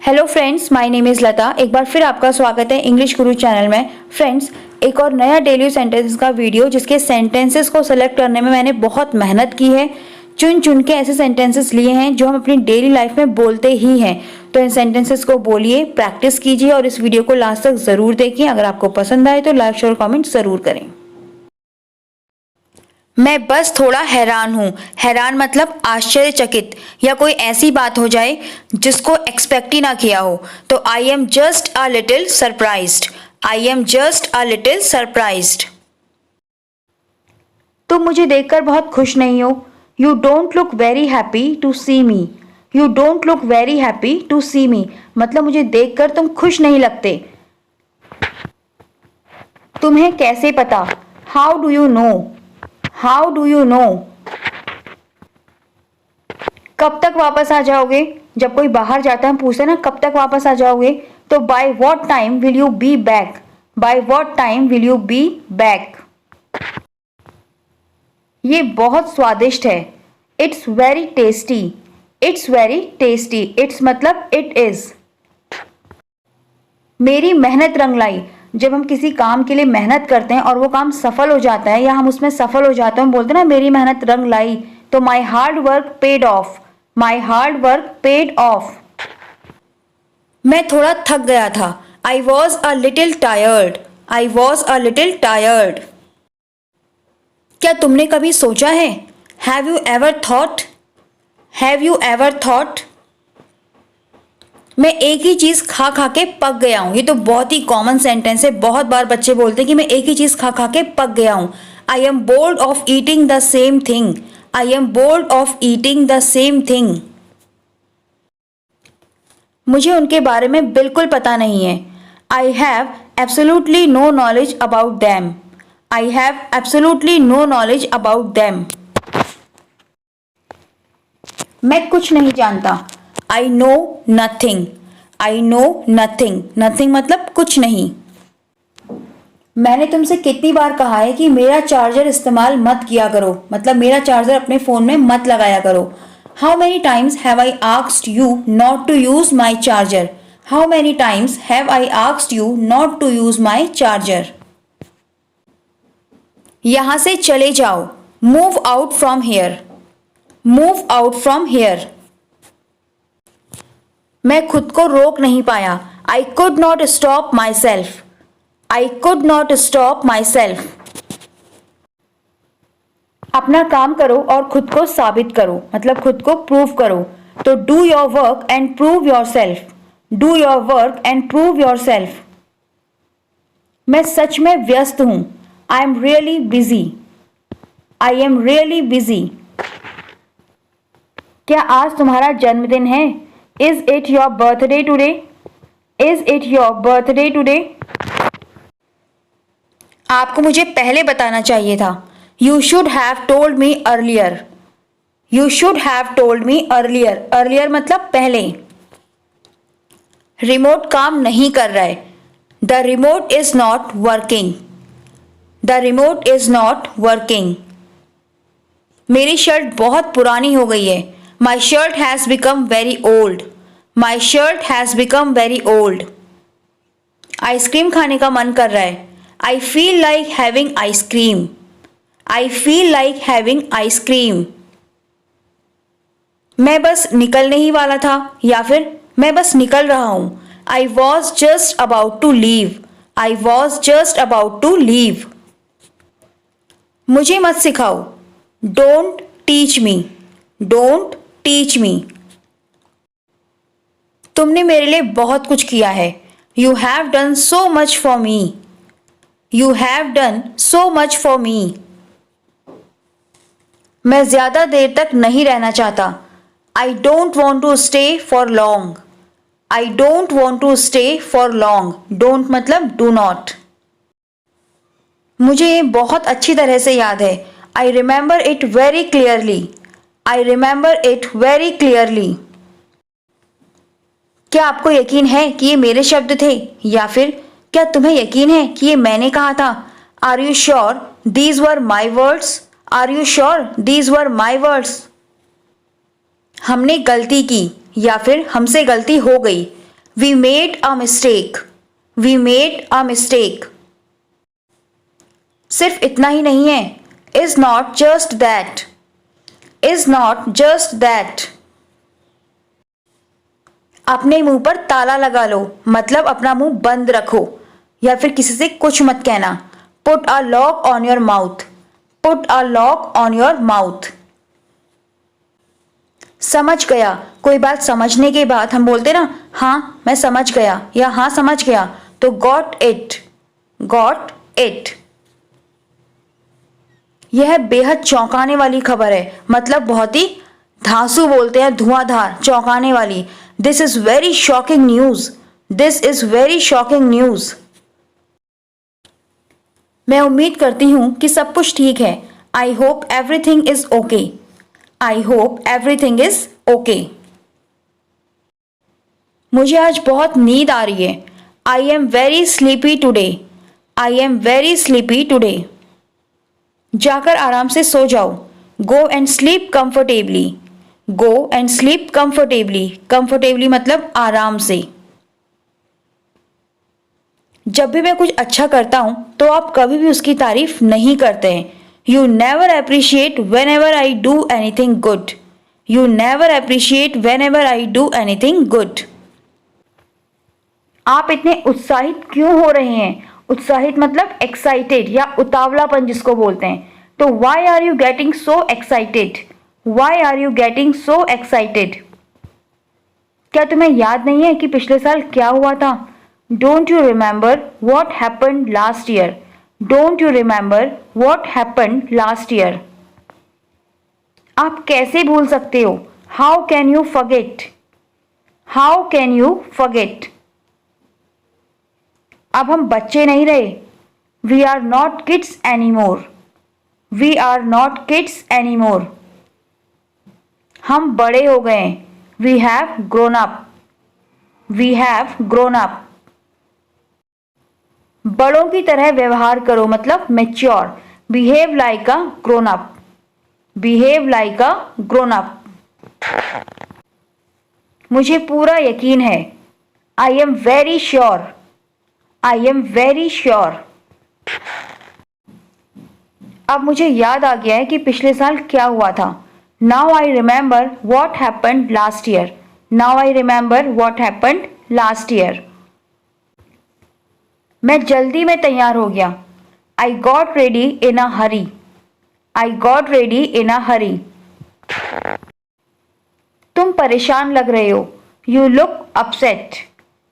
Hello friends, my name is Lata. एक बार फिर आपका स्वागत है इंग्लिश गुरु चैनल में। फ्रेंड्स, एक और नया डेली सेंटेंसेस का वीडियो जिसके सेंटेंसेस को सेलेक्ट करने में मैंने बहुत मेहनत की है। चुन चुन के ऐसे सेंटेंसेस लिए हैं जो हम अपनी डेली लाइफ में बोलते ही हैं। तो इन सेंटेंसेस को बोलिए, प्रैक्टिस कीजिए और इस वीडियो को लास्ट तक ज़रूर देखिए। अगर आपको पसंद आए तो लाइक शेयर कॉमेंट ज़रूर करें। मैं बस थोड़ा हैरान हूँ। हैरान मतलब आश्चर्यचकित या कोई ऐसी बात हो जाए जिसको एक्सपेक्ट ही ना किया हो। तो I am just a little surprised. I am just a little surprised. तुम मुझे देखकर बहुत खुश नहीं हो। You don't look very happy to see me. You don't look very happy to see me मतलब मुझे देखकर तुम खुश नहीं लगते। तुम्हें कैसे पता? How do you no? How do you no? कब तक वापस आ जाओगे? जब कोई बाहर जाता है पूछते ना कब तक वापस आ जाओगे, तो by what time will you be back? By what time will you be back? ये बहुत स्वादिष्ट है। It's very tasty. It's very tasty it's मतलब इट इज। मेरी मेहनत रंग लाई। जब हम किसी काम के लिए मेहनत करते हैं और वो काम सफल हो जाता है या हम उसमें सफल हो जाते हैं, हम बोलते हैं ना मेरी मेहनत रंग लाई। तो my hard work paid of. My hard work paid of. मैं थोड़ा थक गया था। I was a little tired. I was a little tired. क्या तुमने कभी सोचा है? Have you ever thought? Have you ever thought? मैं एक ही चीज़ खा खा के पक गया हूँ। ये तो बहुत ही कॉमन सेंटेंस है। बहुत बार बच्चे बोलते हैं कि मैं एक ही चीज़ खा खा के पक गया हूँ। I am bored of eating the same thing. I am bored of eating the same thing. मुझे उनके बारे में बिल्कुल पता नहीं है। I have absolutely no knowledge about them. I have absolutely no knowledge about them. मैं कुछ नहीं जानता। I know nothing. I know nothing. Nothing मतलब कुछ नहीं। मैंने तुमसे कितनी बार कहा है कि मेरा चार्जर इस्तेमाल मत किया करो, मतलब मेरा चार्जर अपने फ़ोन में मत लगाया करो। How many times have I asked you not to use my charger? How many times have I asked you not to use my charger? यहाँ से चले जाओ। Move out from here. Move out from here. मैं खुद को रोक नहीं पाया। I could not stop myself. I could not stop myself. अपना काम करो और खुद को साबित करो, मतलब खुद को प्रूव करो। तो do your work and prove your self. Do your work and prove your self. मैं सच में व्यस्त हूं। I am really busy. I am really busy. क्या आज तुम्हारा जन्मदिन है? Is it your birthday today? Is it your birthday today? आपको मुझे पहले बताना चाहिए था। You should have told me earlier. You should have told me earlier. Earlier मतलब पहले। रिमोट काम नहीं कर रहा है। The remote is not working. The remote is not working. मेरी शर्ट बहुत पुरानी हो गई है। My shirt has become very old. My shirt has become very old. Ice cream खाने का मन कर रहा है। I feel like having ice cream. I feel like having ice cream. मैं बस निकलने ही वाला था या फिर मैं बस निकल रहा हूं। I was just about to leave. I was just about to leave. मुझे मत सिखाओ। Don't teach me. Don't teach me. तुमने मेरे लिए बहुत कुछ किया है। You have done so much for me. You have done so much for me. मैं ज्यादा देर तक नहीं रहना चाहता। I don't want to stay for long. I don't want to stay for long. Don't मतलब डू नॉट। मुझे ये बहुत अच्छी तरह से याद है। I remember it very clearly. I remember it very clearly. क्या आपको यकीन है कि ये मेरे शब्द थे, या फिर क्या तुम्हें यकीन है कि ये मैंने कहा था? Are you sure these were my words? Are you sure these were my words? हमने गलती की या फिर हमसे गलती हो गई। We made a mistake, we made a mistake. सिर्फ इतना ही नहीं है, is not just that, is not just that. अपने मुंह पर ताला लगा लो, मतलब अपना मुंह बंद रखो या फिर किसी से कुछ मत कहना। Put a lock on your mouth, put a lock on your mouth. समझ गया, कोई बात समझने के बाद हम बोलते ना हाँ मैं समझ गया या हाँ समझ गया, तो गॉट इट, गॉट इट। यह बेहद चौंकाने वाली खबर है, मतलब बहुत ही धांसू बोलते हैं, धुआंधार, चौंकाने वाली। This is very shocking news, this is very shocking news. मैं उम्मीद करती हूं कि सब कुछ ठीक है। I hope everything is okay, I hope everything is okay. मुझे आज बहुत नींद आ रही है। I am very sleepy today, I am very sleepy today. जाकर आराम से सो जाओ। Go and sleep comfortably, go and sleep comfortably. Comfortably मतलब आराम से। जब भी मैं कुछ अच्छा करता हूं तो आप कभी भी उसकी तारीफ नहीं करते हैं। You never appreciate when ever I do anything good, you never appreciate when ever I do anything good. आप इतने उत्साहित क्यों हो रहे हैं? उत्साहित मतलब एक्साइटेड या उतावलापन जिसको बोलते हैं। तो why are you getting so excited, why are you getting so excited. क्या तुम्हें याद नहीं है कि पिछले साल क्या हुआ था? Don't you remember what happened last year, don't you remember what happened last year. आप कैसे भूल सकते हो? How can you forget, how can you forget. अब हम बच्चे नहीं रहे। We are not kids any more, we are not kids any more. हम बड़े हो गए। We have grown up, we have grown up. बड़ों की तरह व्यवहार करो मतलब मैच्योर। बिहेव लाइक अ ग्रोन अप, बिहेव लाइक अ ग्रोन अप। मुझे पूरा यकीन है। I am very sure, I am very sure. अब मुझे याद आ गया है कि पिछले साल क्या हुआ था। Now I remember what happened last year, now I remember what happened last year. मैं जल्दी में तैयार हो गया। I got ready in a hurry, I got ready in a hurry. तुम परेशान लग रहे हो। You look upset,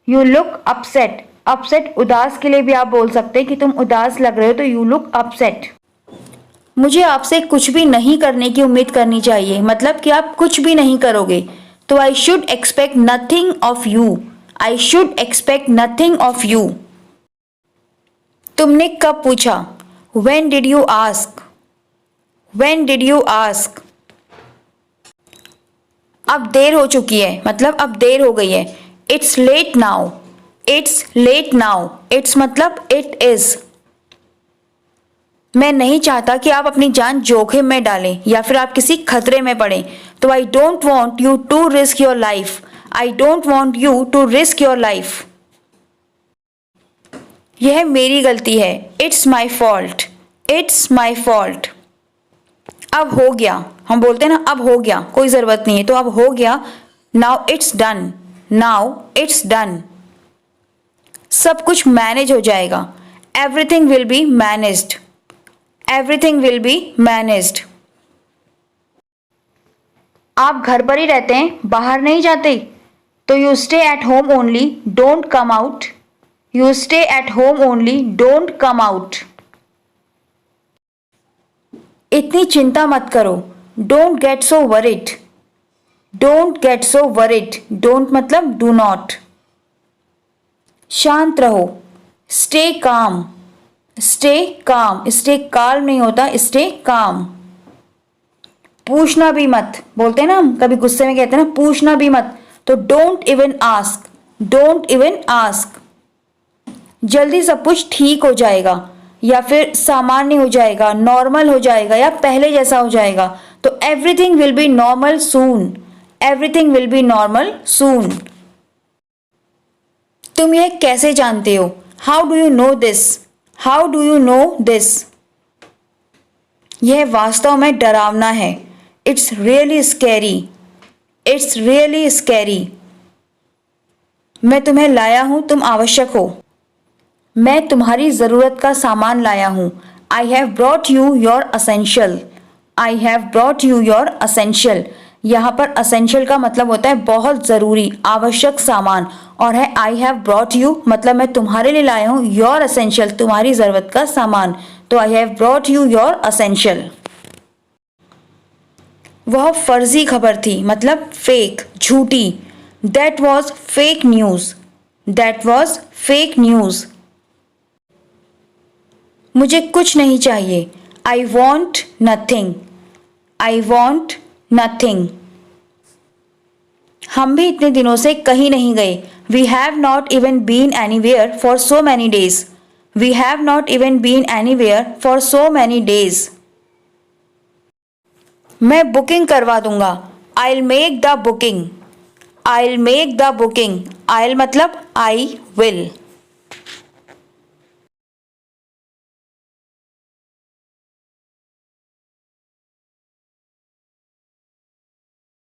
you look upset. Upset उदास के लिए भी आप बोल सकते हैं कि तुम उदास लग रहे हो, तो यू लुक अपसेट। मुझे आपसे कुछ भी नहीं करने की उम्मीद करनी चाहिए, मतलब कि आप कुछ भी नहीं करोगे। तो I should expect nothing of you, I should expect nothing of you. तुमने कब पूछा? When did you ask? When did you ask? अब देर हो चुकी है, मतलब अब देर हो गई है। It's late now, it's late now, it's मतलब it is। मैं नहीं चाहता कि आप अपनी जान जोखिम में डालें या फिर आप किसी खतरे में पड़ें। तो I don't want you to risk your life, I don't want you to risk your life। यह मेरी गलती है। It's my fault, it's my fault. अब हो गया, हम बोलते हैं ना अब हो गया, कोई ज़रूरत नहीं है, तो अब हो गया। Now it's done, now it's done. सब कुछ मैनेज हो जाएगा। Everything will be managed, everything will be managed. आप घर पर ही रहते हैं, बाहर नहीं जाते? तो you stay at home only, don't come out, you stay at home only, don't come out. इतनी चिंता मत करो। Don't get so worried, don't get so worried. Don't मतलब डू नॉट। शांत रहो। Stay calm, stay calm. Stay calm नहीं होता, stay calm. पूछना भी मत, बोलते हैं ना हम कभी गुस्से में कहते हैं ना पूछना भी मत, तो don't even ask, don't even ask. जल्दी सब कुछ ठीक हो जाएगा या फिर सामान्य हो जाएगा, नॉर्मल हो जाएगा या पहले जैसा हो जाएगा। तो everything will be normal soon, everything will be normal soon. तुम यह कैसे जानते हो? How do you know this? How do you know this? यह वास्तव में डरावना है। It's really scary. It's really scary. मैं तुम्हें लाया हूँ, तुम आवश्यक हो। मैं तुम्हारी ज़रूरत का सामान लाया हूँ। आई have brought you your essential. I have brought you your essential. यहाँ पर असेंशियल का मतलब होता है बहुत ज़रूरी, आवश्यक सामान, और है आई हैव ब्रॉट यू मतलब मैं तुम्हारे लिए लाया हूँ योर असेंशियल, तुम्हारी ज़रूरत का सामान। तो I have brought you your essential. वह फर्जी खबर थी मतलब फेक, झूठी। That was fake news. That was fake news. मुझे कुछ नहीं चाहिए। I want nothing. I want nothing. हम भी इतने दिनों से कहीं नहीं गए। We have not even been anywhere for so many days. We have not even been anywhere for so many days. मैं बुकिंग करवा दूंगा। I will make the booking. I will make the booking. I मतलब I will.